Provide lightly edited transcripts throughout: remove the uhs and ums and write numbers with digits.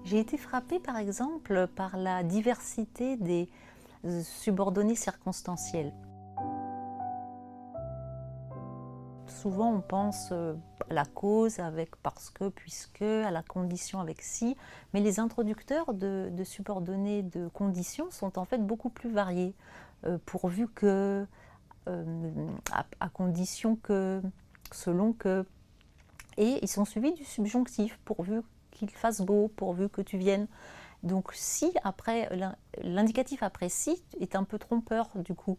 J'ai été frappée par exemple par la diversité des subordonnés circonstanciels. Souvent on pense à la cause avec parce que, puisque, à la condition avec si, mais les introducteurs de subordonnés de conditions sont en fait beaucoup plus variés. Pourvu que, à condition que, selon que, et ils sont suivis du subjonctif, pourvu qu'il fasse beau, pourvu que tu viennes. Donc si après, l'indicatif après si est un peu trompeur du coup.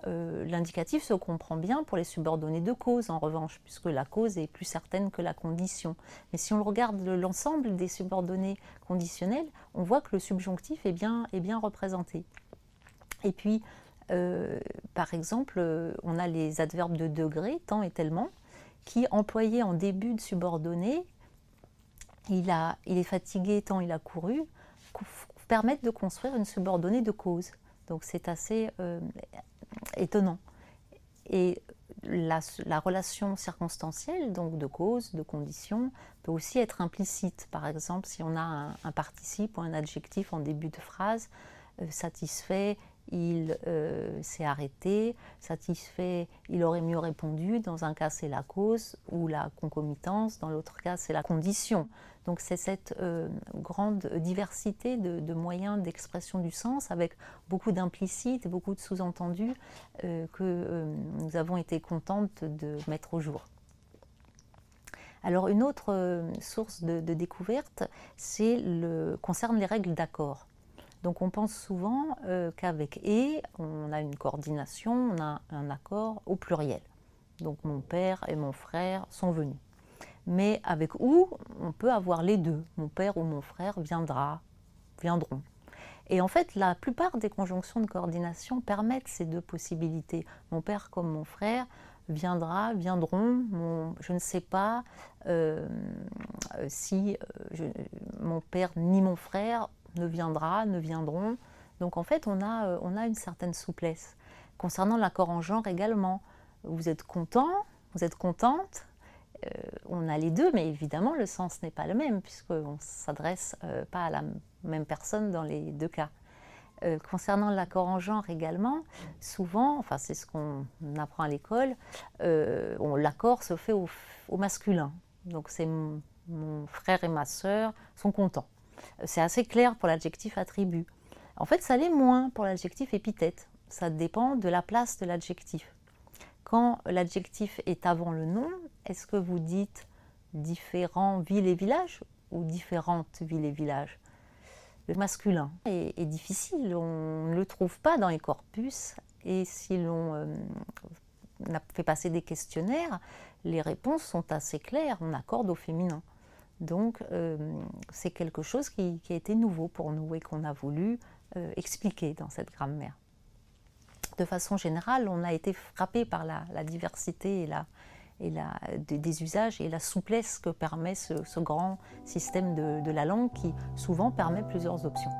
L'indicatif se comprend bien pour les subordonnés de cause en revanche, puisque la cause est plus certaine que la condition. Mais si on regarde l'ensemble des subordonnés conditionnels, on voit que le subjonctif est bien représenté. Et puis, par exemple, on a les adverbes de degré, tant et tellement, qui, employés en début de subordonné, il est fatigué tant il a couru, permettent de construire une subordonnée de cause. Donc c'est assez étonnant. Et la relation circonstancielle, donc de cause, de condition, peut aussi être implicite. Par exemple, si on a un participe ou un adjectif en début de phrase, satisfait, il s'est arrêté, satisfait, il aurait mieux répondu, dans un cas c'est la cause ou la concomitance, dans l'autre cas c'est la condition. Donc c'est cette grande diversité de moyens d'expression du sens avec beaucoup d'implicites et beaucoup de sous-entendus que nous avons été contentes de mettre au jour. Alors une autre source de découverte concerne les règles d'accord. Donc on pense souvent qu'avec « et », on a une coordination, on a un accord au pluriel. Donc mon père et mon frère sont venus. Mais avec « ou », on peut avoir les deux. Mon père ou mon frère viendront. Et en fait, la plupart des conjonctions de coordination permettent ces deux possibilités. Mon père comme mon frère viendra, viendront, je ne sais pas si mon père ni mon frère ne viendra, ne viendront. Donc en fait, on a une certaine souplesse. Concernant l'accord en genre également, vous êtes content, vous êtes contente, on a les deux, mais évidemment le sens n'est pas le même puisqu'on ne s'adresse pas à la même personne dans les deux cas. Concernant l'accord en genre également, souvent, enfin c'est ce qu'on apprend à l'école, l'accord se fait au masculin. Donc c'est mon frère et ma sœur sont contents. C'est assez clair pour l'adjectif attribut. En fait, ça l'est moins pour l'adjectif épithète. Ça dépend de la place de l'adjectif. Quand l'adjectif est avant le nom, est-ce que vous dites différents villes et villages ou différentes villes et villages? Le masculin est difficile, on ne le trouve pas dans les corpus et si l'on a fait passer des questionnaires, les réponses sont assez claires, on accorde au féminin. Donc c'est quelque chose qui a été nouveau pour nous et qu'on a voulu expliquer dans cette grammaire. De façon générale, on a été frappé par la diversité des usages et la souplesse que permet ce grand système de la langue qui souvent permet plusieurs options.